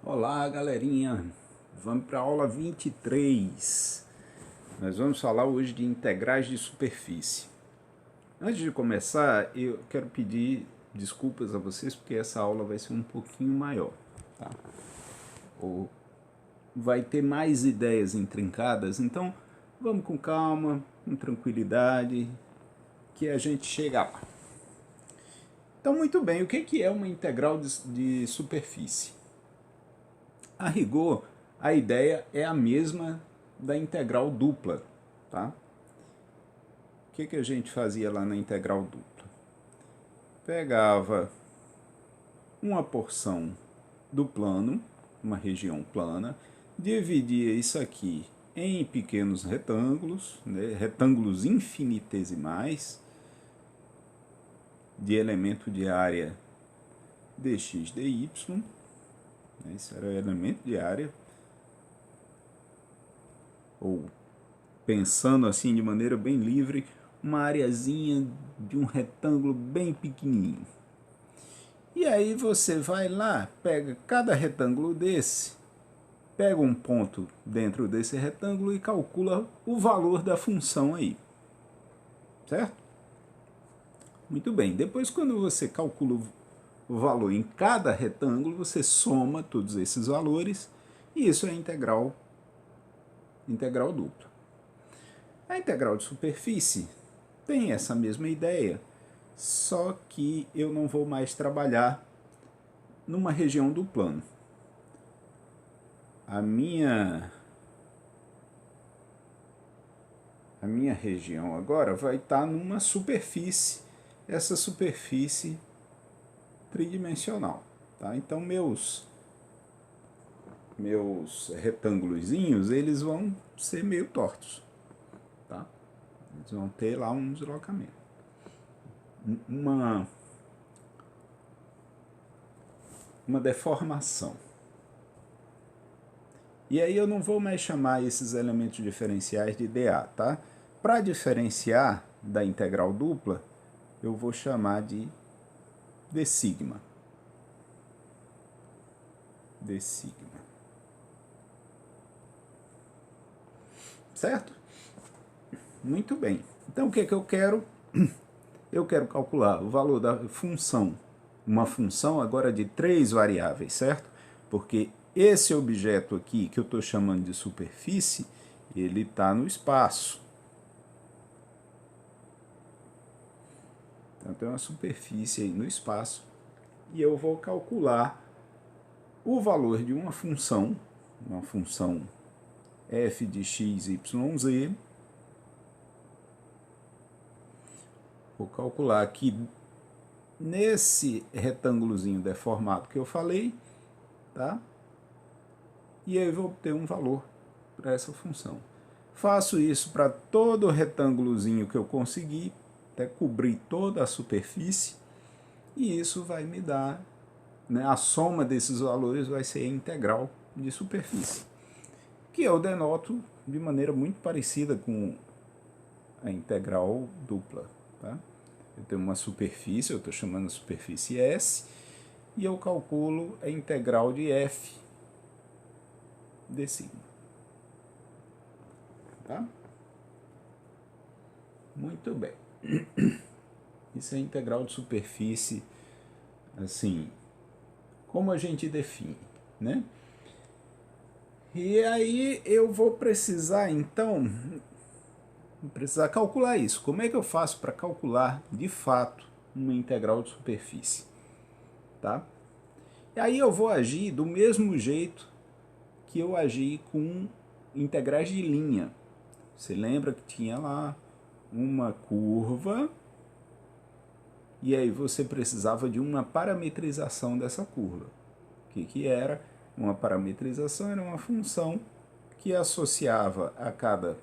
Olá, galerinha. Vamos para a aula 23. Nós vamos falar hoje de integrais de superfície. Antes de começar, eu quero pedir desculpas a vocês porque essa aula vai ser um pouquinho maior, tá? Ou vai ter mais ideias intrincadas, então vamos com calma, com tranquilidade, que a gente chega lá. Então, muito bem, o que é uma integral de superfície? A rigor, a ideia é a mesma da integral dupla, tá? O que a gente fazia lá na integral dupla? Pegava uma porção do plano, uma região plana, dividia isso aqui em pequenos retângulos, né, retângulos infinitesimais, de elemento de área dx dy, né, isso era o elemento de área, ou pensando assim de maneira bem livre, uma areazinha de um retângulo bem pequenininho. E aí você vai lá, pega cada retângulo desse, pega um ponto dentro desse retângulo e calcula o valor da função aí. Certo? Muito bem. Depois, quando você calcula o valor em cada retângulo, você soma todos esses valores e isso é a integral dupla. A integral de superfície tem essa mesma ideia, só que eu não vou mais trabalhar numa região do plano. A minha região agora vai estar numa superfície, essa superfície tridimensional. Tá? Então meus retângulozinhos, eles vão ser meio tortos. Tá? Eles vão ter lá um deslocamento. Uma deformação. E aí eu não vou mais chamar esses elementos diferenciais de dA, tá? Para diferenciar da integral dupla, eu vou chamar de d sigma. D sigma. Certo? Muito bem. Então o que eu quero? Eu quero calcular o valor da função. Uma função agora de 3 variáveis, certo? Porque esse objeto aqui, que eu estou chamando de superfície, ele está no espaço. Então tem uma superfície aí no espaço. E eu vou calcular o valor de uma função f de x, y, z. Vou calcular aqui nesse retângulozinho deformado que eu falei, tá? E aí eu vou obter um valor para essa função. Faço isso para todo retângulozinho que eu conseguir, até cobrir toda a superfície, e isso vai me dar, né, a soma desses valores vai ser a integral de superfície, que eu denoto de maneira muito parecida com a integral dupla. Tá? Eu tenho uma superfície, eu estou chamando a superfície S, e eu calculo a integral de f d sigma. Tá? Muito bem. Isso é a integral de superfície, assim, como a gente define, né? E aí eu vou precisar, então, calcular isso. Como é que eu faço para calcular, de fato, uma integral de superfície? Tá? E aí eu vou agir do mesmo jeito que eu agi com integrais de linha. Você lembra que tinha lá uma curva e aí você precisava de uma parametrização dessa curva. O que era? Uma parametrização era uma função que associava a cada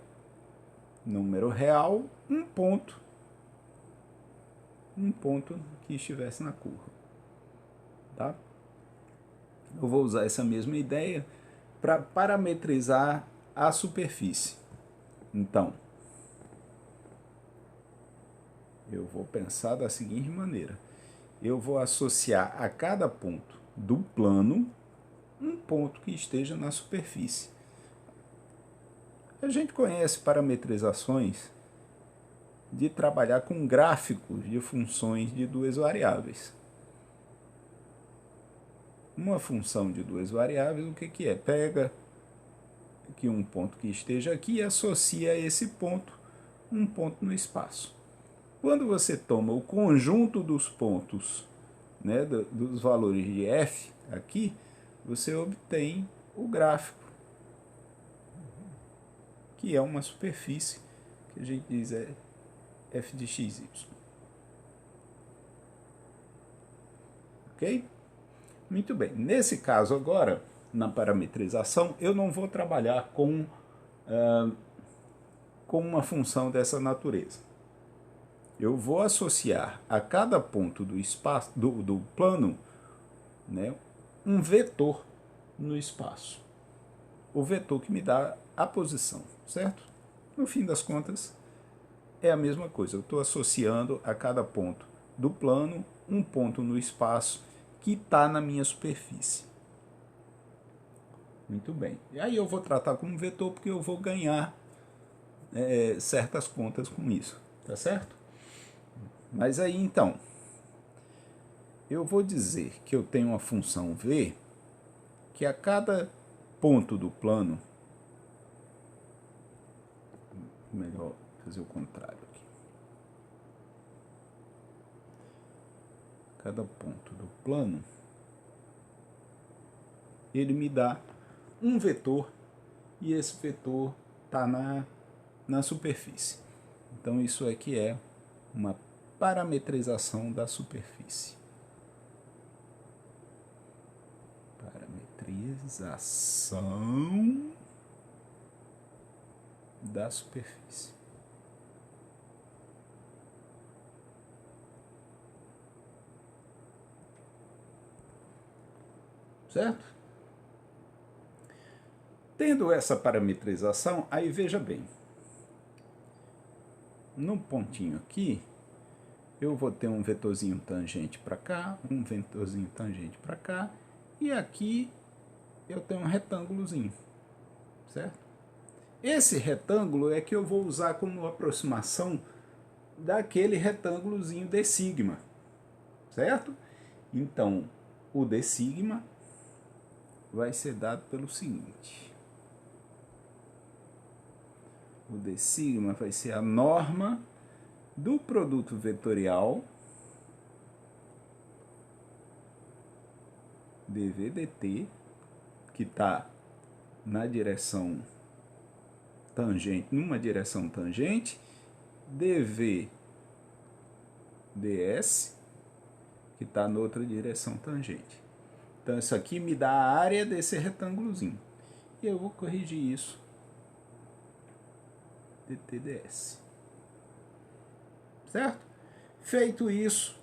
número real um ponto que estivesse na curva. Tá? Eu vou usar essa mesma ideia para parametrizar a superfície. Então, eu vou pensar da seguinte maneira. Eu vou associar a cada ponto do plano, um ponto que esteja na superfície. A gente conhece parametrizações de trabalhar com gráficos de funções de duas variáveis. Uma função de duas variáveis, o que é? Pega aqui um ponto que esteja aqui e associa a esse ponto um ponto no espaço. Quando você toma o conjunto dos pontos, né, dos valores de f aqui, você obtém o gráfico, que é uma superfície, que a gente diz é f de xy. Ok? Muito bem. Nesse caso agora, na parametrização, eu não vou trabalhar com uma função dessa natureza. Eu vou associar a cada ponto do espaço do plano, né, um vetor no espaço. O vetor que me dá a posição, certo? No fim das contas, é a mesma coisa. Eu estou associando a cada ponto do plano um ponto no espaço que está na minha superfície. Muito bem. E aí eu vou tratar como vetor porque eu vou ganhar certas contas com isso, tá certo? Mas aí então, eu vou dizer que eu tenho uma função v que a cada ponto do plano, melhor fazer o contrário aqui, cada ponto do plano, ele me dá um vetor e esse vetor está na superfície. Então isso aqui é uma parametrização da superfície. Parametrização da superfície. Certo? Tendo essa parametrização, aí veja bem, no pontinho aqui, eu vou ter um vetorzinho tangente para cá, um vetorzinho tangente para cá, e aqui eu tenho um retângulozinho, certo? Esse retângulo é que eu vou usar como aproximação daquele retângulozinho de sigma, certo? Então, o de sigma vai ser dado pelo seguinte. O de sigma vai ser a norma do produto vetorial dv dt, que está na direção tangente, numa direção tangente, dv ds, que está noutra direção tangente. Então isso aqui me dá a área desse retângulozinho. E eu vou corrigir isso dt ds. Certo? Feito isso,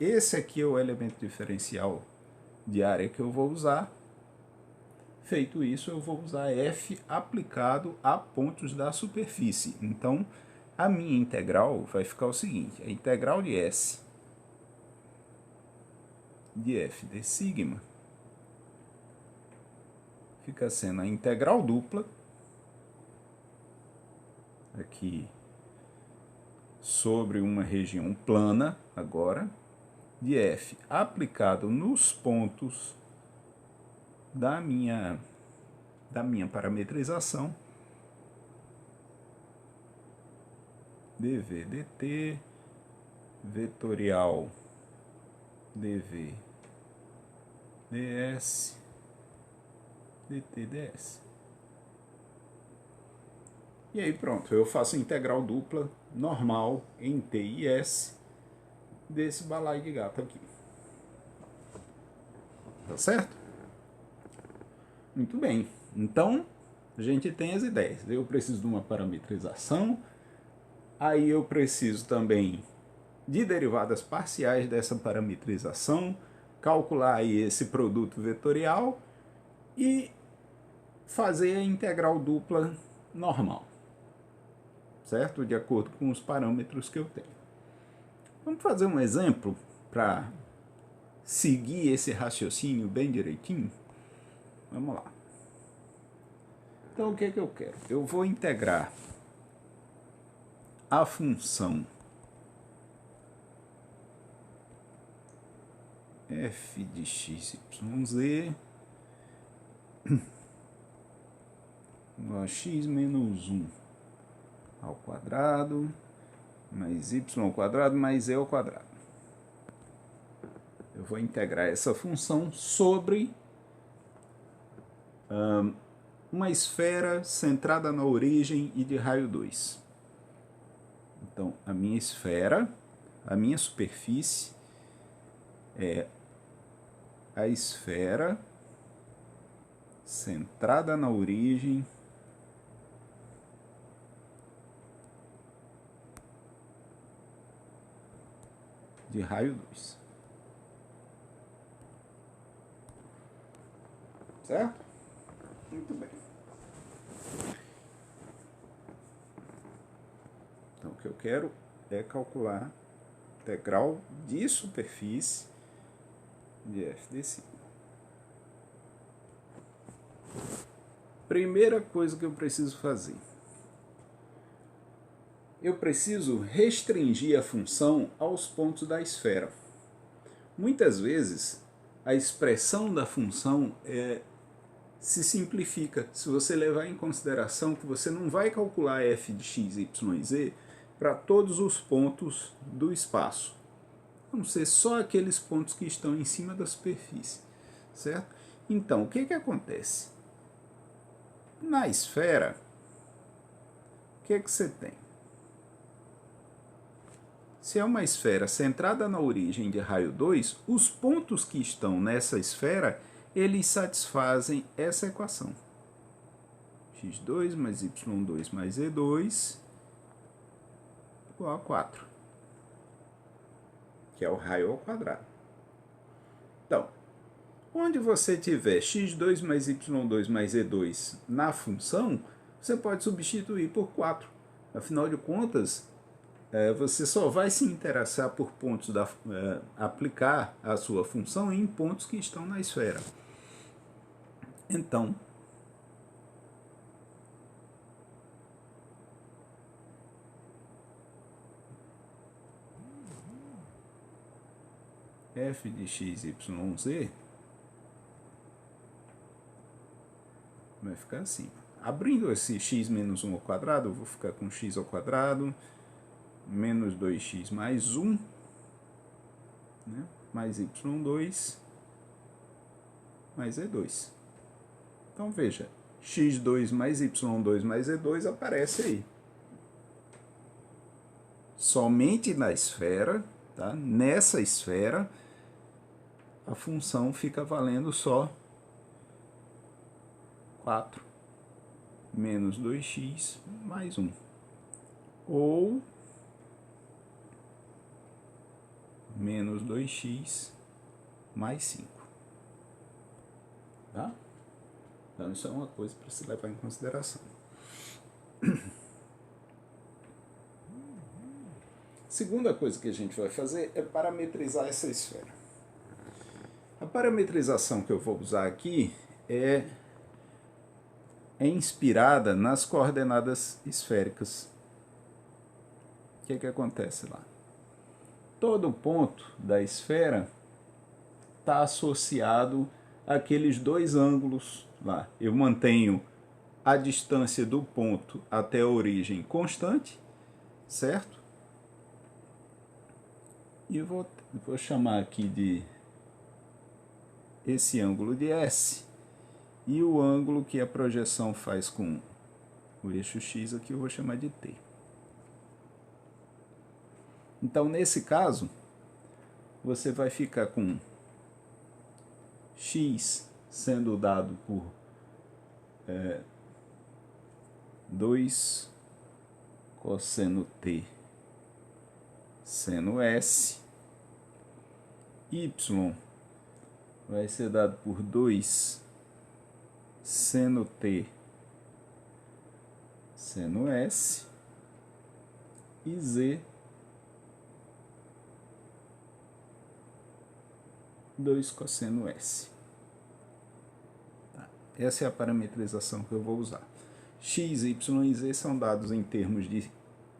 esse aqui é o elemento diferencial de área que eu vou usar. Feito isso, eu vou usar f aplicado a pontos da superfície. Então, a minha integral vai ficar o seguinte: a integral de S de f de sigma fica sendo a integral dupla, aqui sobre uma região plana, agora, de f aplicado nos pontos da minha parametrização, dv dt vetorial dv ds dt ds. E aí pronto, eu faço integral dupla normal em t e s desse balaio de gato aqui. Tá certo? Muito bem. Então, a gente tem as ideias. Eu preciso de uma parametrização, aí eu preciso também de derivadas parciais dessa parametrização, calcular aí esse produto vetorial e fazer a integral dupla normal, certo? De acordo com os parâmetros que eu tenho. Vamos fazer um exemplo para seguir esse raciocínio bem direitinho? Vamos lá. Então, o que é que eu quero? Eu vou integrar a função f de x, y, z x menos 1 ao quadrado mais y ao quadrado mais e ao quadrado. Eu vou integrar essa função sobre uma esfera centrada na origem e de raio 2. Então, a minha esfera, a minha superfície é a esfera centrada na origem de raio 2. Certo? Muito bem. Então, o que eu quero é calcular integral de superfície de f de sigma. Primeira coisa que eu preciso fazer. Eu preciso restringir a função aos pontos da esfera. Muitas vezes, a expressão da função se simplifica se você levar em consideração que você não vai calcular f de x, y e z para todos os pontos do espaço. Vão ser só aqueles pontos que estão em cima da superfície, certo? Então, o que acontece? Na esfera, o que você tem? Se é uma esfera centrada na origem de raio 2, os pontos que estão nessa esfera, eles satisfazem essa equação. x2 mais y2 mais e2 igual a 4, que é o raio ao quadrado. Então, onde você tiver x2 mais y2 mais e2 na função, você pode substituir por 4. Afinal de contas, você só vai se interessar por pontos aplicar a sua função em pontos que estão na esfera. Então, f de x, y, z vai ficar assim. Abrindo esse x menos 1 ao quadrado, eu vou ficar com x ao quadrado menos 2x mais 1, né, mais y2 mais e2. Então, veja, x2 mais y2 mais e2 aparece aí. Somente na esfera, tá? Nessa esfera, a função fica valendo só 4 menos 2x mais 1. Ou menos 2x mais 5. Tá? Então, isso é uma coisa para se levar em consideração. Segunda coisa que a gente vai fazer é parametrizar essa esfera. A parametrização que eu vou usar aqui é inspirada nas coordenadas esféricas. O que acontece lá? Todo ponto da esfera está associado àqueles dois ângulos lá. Eu mantenho a distância do ponto até a origem constante, certo? E vou chamar aqui de esse ângulo de S, e o ângulo que a projeção faz com o eixo X aqui eu vou chamar de T. Então, nesse caso, você vai ficar com x sendo dado por 2 cosseno T seno S, y vai ser dado por 2 seno T seno S, e Z 2 cosseno S. Tá. Essa é a parametrização que eu vou usar. X, Y e Z são dados em termos de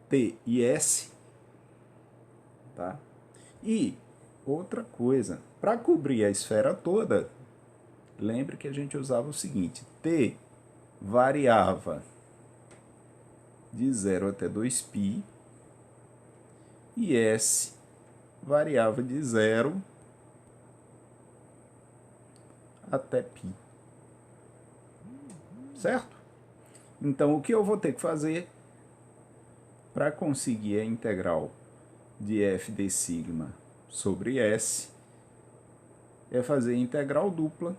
T e S. Tá? E outra coisa, para cobrir a esfera toda, lembre que a gente usava o seguinte: T variava de 0 até 2π e S variava de 0 até π. Certo? Então, o que eu vou ter que fazer para conseguir a integral de f de sigma sobre S é fazer integral dupla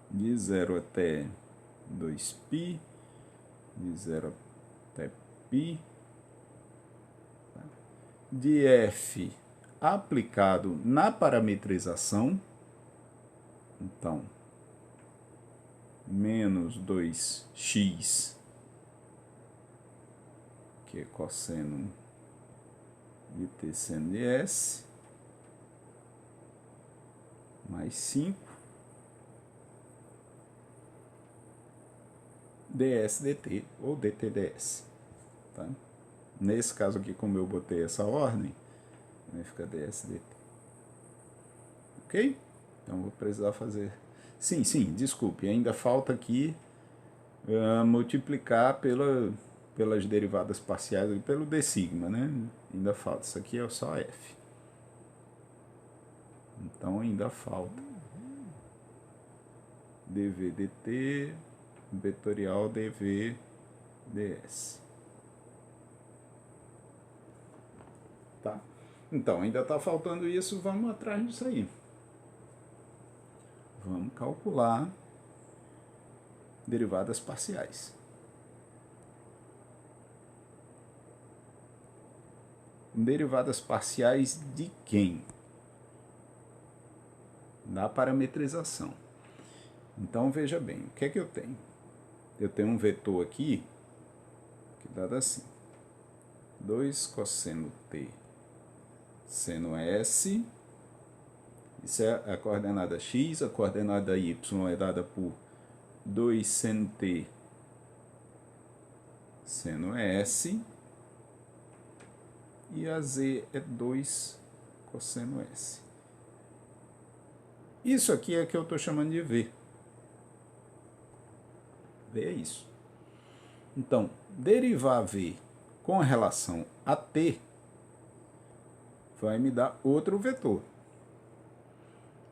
de 0 até 2π, de 0 até π, de f aplicado na parametrização, então, menos 2x, que é cosseno de t seno de S, mais 5, ds dt, ou dt ds. Tá? Nesse caso aqui, como eu botei essa ordem, vai ficar ds dt. Ok? Então, vou precisar fazer... Sim, desculpe, ainda falta aqui multiplicar pelas derivadas parciais, pelo d sigma, né? Ainda falta, isso aqui é só f. Então, ainda falta dv dt, vetorial dv ds. Tá? Então, ainda está faltando isso, vamos atrás disso aí. Vamos calcular derivadas parciais. Derivadas parciais de quem? Da parametrização. Então, veja bem, o que é que eu tenho? Eu tenho um vetor aqui, que dá assim, 2 cosseno t seno S, isso é a coordenada x, a coordenada y é dada por 2 seno t seno S, e a z é 2 cosseno S. Isso aqui é que eu estou chamando de V. V é isso. Então, derivar V com relação a t vai me dar outro vetor.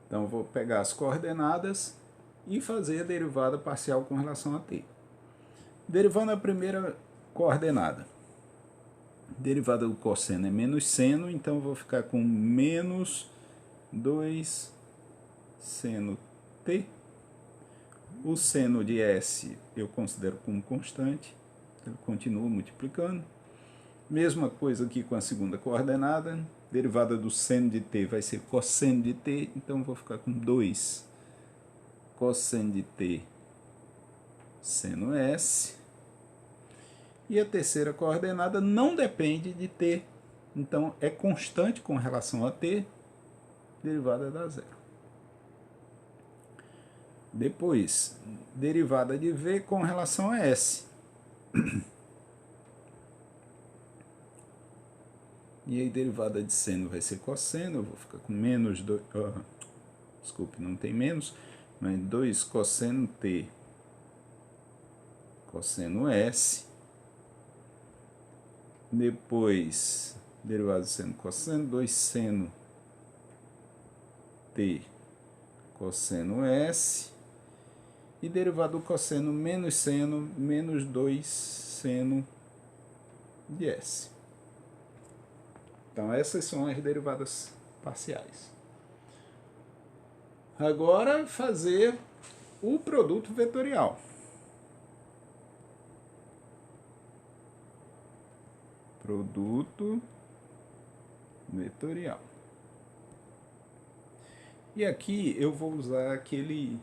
Então, eu vou pegar as coordenadas e fazer a derivada parcial com relação a t. Derivando a primeira coordenada. Derivada do cosseno é menos seno, então eu vou ficar com menos 2 seno t. O seno de S eu considero como constante, ele continua multiplicando. Mesma coisa aqui com a segunda coordenada, derivada do seno de t vai ser cosseno de t, então eu vou ficar com 2 cosseno de t seno S. E a terceira coordenada não depende de t, então é constante com relação a t, derivada dá zero. Depois, derivada de v com relação a S. E aí, derivada de seno vai ser cosseno, eu vou ficar com menos 2, desculpe, não tem menos, mas 2 cosseno t cosseno S. Depois, derivada de seno cosseno, 2 seno t cosseno S. E derivada do cosseno menos seno, menos 2 seno de S. Então, essas são as derivadas parciais. Agora, fazer o produto vetorial. Produto vetorial. E aqui eu vou usar aquele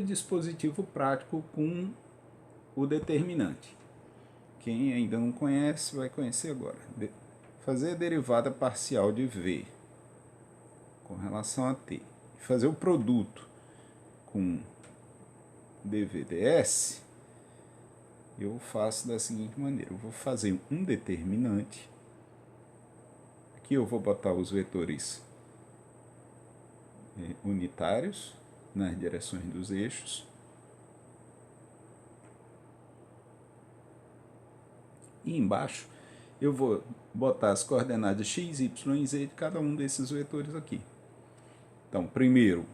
dispositivo prático com o determinante. Quem ainda não conhece, vai conhecer agora. Fazer a derivada parcial de V com relação a t. fazer o produto com dvds, eu faço da seguinte maneira: eu vou fazer um determinante. Aqui eu vou botar os vetores unitários nas direções dos eixos. E embaixo eu vou botar as coordenadas x, y e z de cada um desses vetores aqui. Então, primeiro,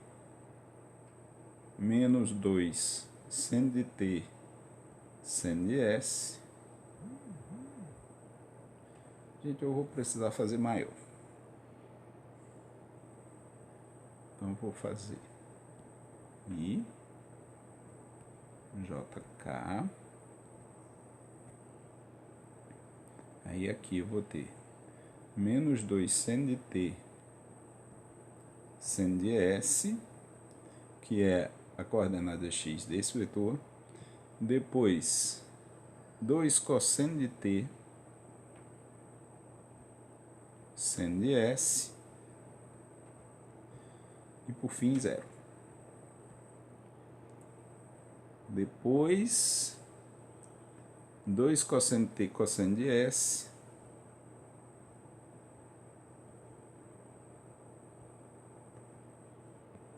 menos 2 seno de t seno de s. Gente, eu vou precisar fazer maior. Então, eu vou fazer I, JK. Aí aqui eu vou ter menos 2 seno de t seno de s, que é a coordenada x desse vetor. Depois, 2 cosseno de t seno de s. E por fim, 0. Depois, 2 cosseno de t cosseno de s.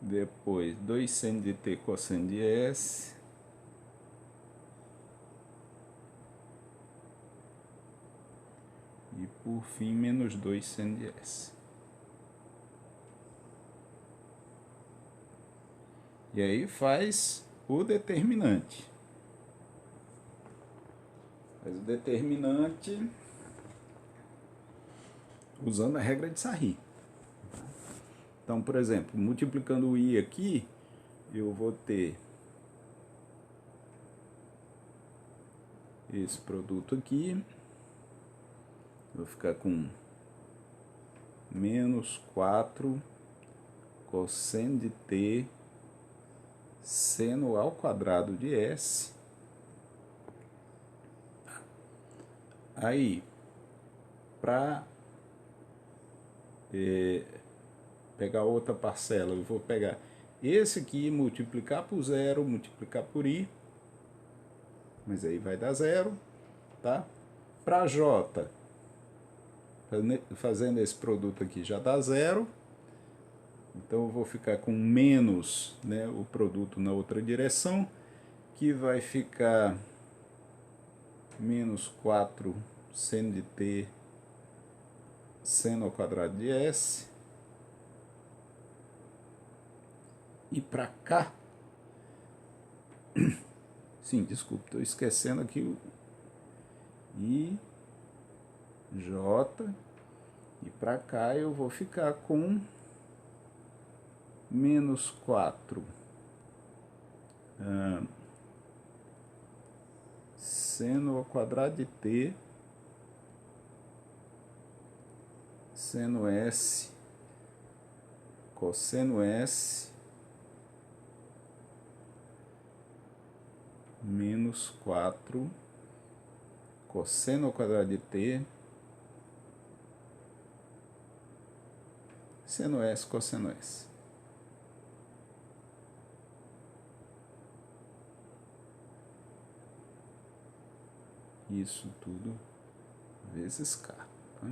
Depois, 2 seno de t cosseno de s. E por fim, menos 2 seno de s. E aí faz o determinante. Faz o determinante usando a regra de Sarri. Então, por exemplo, multiplicando o i aqui, eu vou ter esse produto aqui. Vou ficar com menos 4 cosseno de t seno ao quadrado de s. Aí, para pegar outra parcela, eu vou pegar esse aqui, multiplicar por 0, multiplicar por i, mas aí vai dar 0, tá? Para j, fazendo esse produto aqui já dá 0, então eu vou ficar com menos, né, o produto na outra direção, que vai ficar menos 4 seno de t seno ao quadrado de s. E para cá, sim, desculpa, estou esquecendo aqui o I, J, e para cá eu vou ficar com menos 4 seno ao quadrado de t seno s cosseno s menos 4 cosseno ao quadrado de t seno s cosseno s. Isso tudo vezes k. Tá?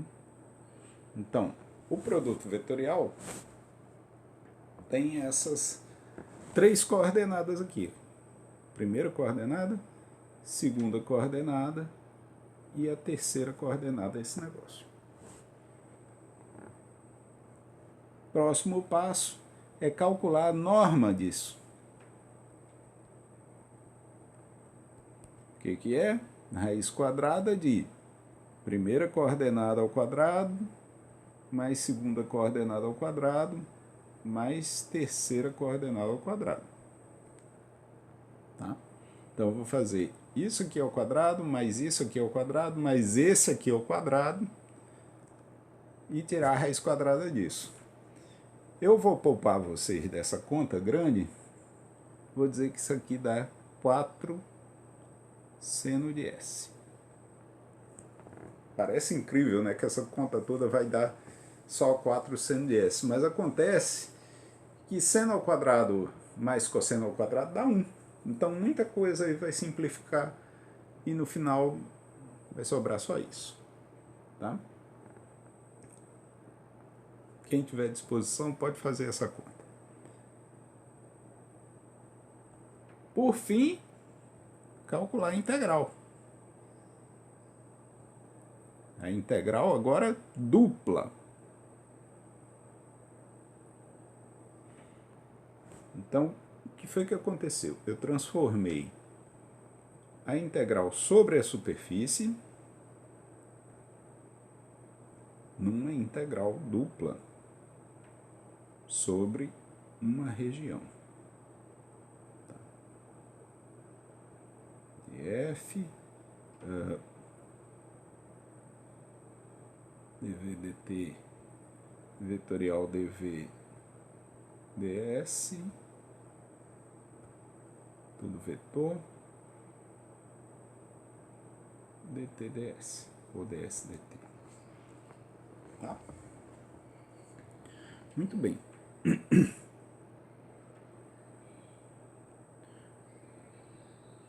Então, o produto vetorial tem essas 3 coordenadas aqui. Primeira coordenada, segunda coordenada e a terceira coordenada desse negócio. Próximo passo é calcular a norma disso. O que é? Raiz quadrada de primeira coordenada ao quadrado, mais segunda coordenada ao quadrado, mais terceira coordenada ao quadrado. Tá? Então, eu vou fazer isso aqui ao quadrado, mais isso aqui ao quadrado, mais esse aqui ao quadrado, e tirar a raiz quadrada disso. Eu vou poupar vocês dessa conta grande, vou dizer que isso aqui dá 4 seno de s. Parece incrível, né, que essa conta toda vai dar só 4 seno de s, mas acontece que seno ao quadrado mais cosseno ao quadrado dá 1. Então muita coisa aí vai simplificar e no final vai sobrar só isso. Tá? Quem tiver disposição pode fazer essa conta. Por fim, calcular a integral. A integral agora dupla. Então, o que foi que aconteceu? Eu transformei a integral sobre a superfície numa integral dupla sobre uma região. df dv dt vetorial dv ds, tudo vetor, dt ds ou ds dt. Tá? Muito bem.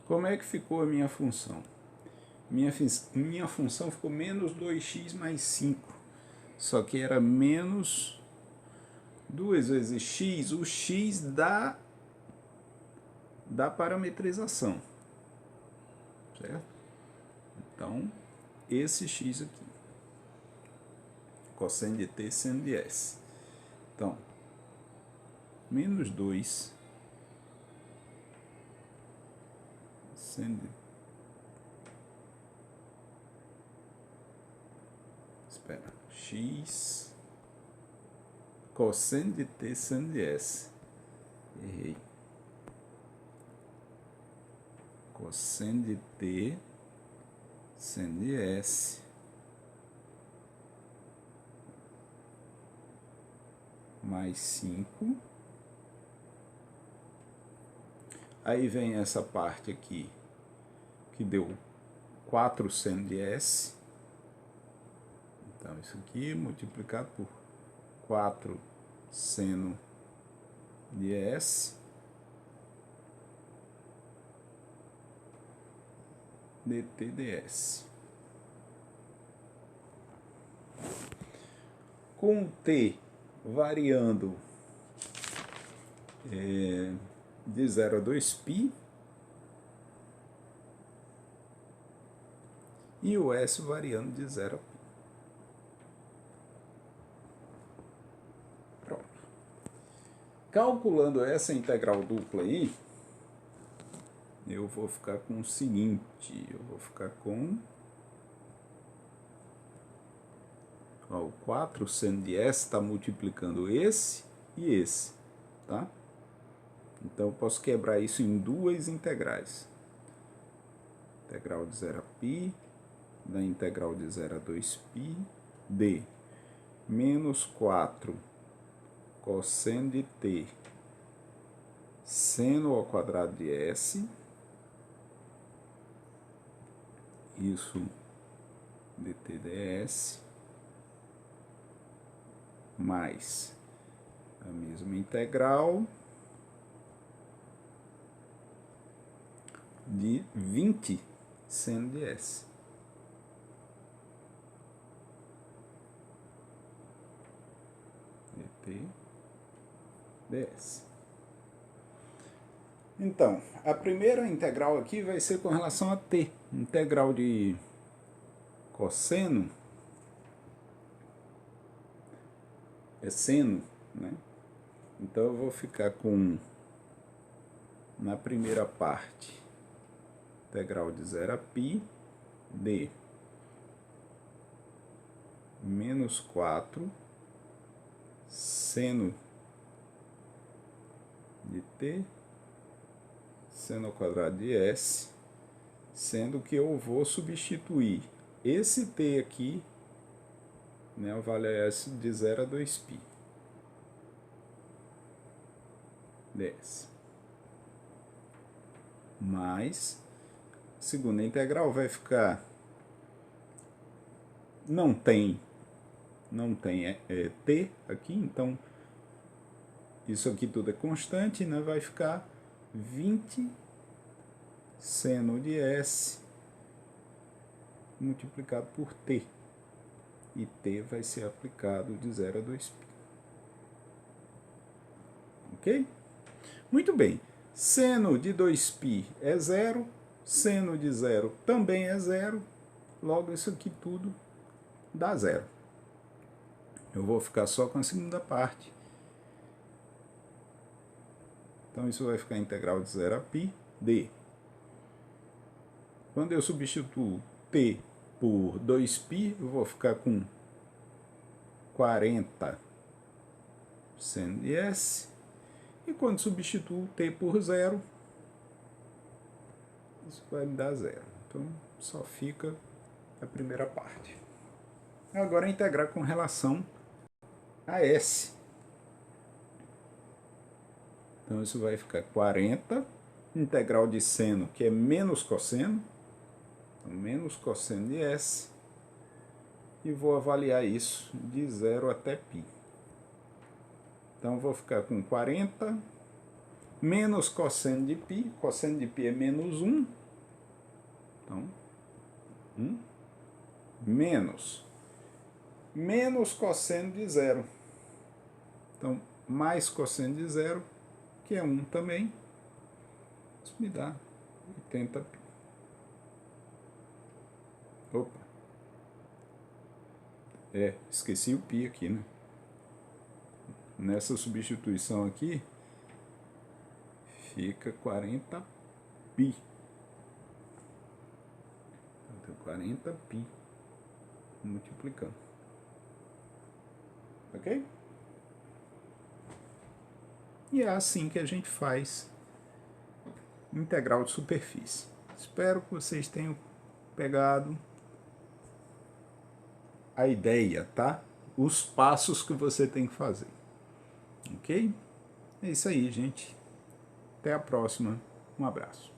Como é que ficou a minha função? Minha função ficou menos 2x mais 5. Só que era menos 2 vezes x, o x da parametrização. Certo? Então, esse x aqui. Cosseno de t, seno de s. Então, menos 2 seno de... Espera. X cosseno de t, seno de s. Errei. Cosseno de t, seno de s. Mais 5. Aí vem essa parte aqui, que deu 4 seno de s. Então, isso aqui multiplicado por 4 seno de s dt ds. Com t variando de 0 a 2π e o s variando de 0 a π. Pronto. Calculando essa integral dupla aí, eu vou ficar com o seguinte, eu vou ficar com o 4 seno de s está multiplicando esse e esse, tá? Então eu posso quebrar isso em duas integrais. Integral de 0 a π, da integral de 0 a 2π, de menos 4 cosseno de t, seno ao quadrado de s, isso dt ds, mais a mesma integral de 20 seno de s. dt ds. Então, a primeira integral aqui vai ser com relação a t. Integral de cosseno é seno, né? Então eu vou ficar com, na primeira parte, integral de 0 a π de menos 4 seno de t, seno ao quadrado de s, sendo que eu vou substituir esse t aqui, né, o vale s de 0 a 2π ds. Mais, segunda integral vai ficar, não tem t aqui, então isso aqui tudo é constante, né? Vai ficar 20 seno de S multiplicado por T. E T vai ser aplicado de 0 a 2π. Ok? Muito bem. Seno de 2π é 0. Seno de 0 também é 0. Logo, isso aqui tudo dá 0. Eu vou ficar só com a segunda parte. Então, isso vai ficar integral de 0 a π d. Quando eu substituo t por 2π, eu vou ficar com 40 seno de S. E quando substituo t por 0, isso vai me dar 0. Então, só fica a primeira parte. Agora, integrar com relação a S. Então, isso vai ficar 40, integral de seno, que é menos cosseno. Então, menos cosseno de S. E vou avaliar isso de 0 até π. Então, vou ficar com 40 menos cosseno de π. Cosseno de π é menos 1. Então, 1 menos cosseno de 0. Então, mais cosseno de 0, que é 1 também. Isso me dá 80π. Opa. Esqueci o π aqui, né? Nessa substituição aqui, fica 40π. Então, 40π multiplicando. Ok? E é assim que a gente faz integral de superfície. Espero que vocês tenham pegado a ideia, tá? Os passos que você tem que fazer. Ok? É isso aí, gente. Até a próxima. Um abraço.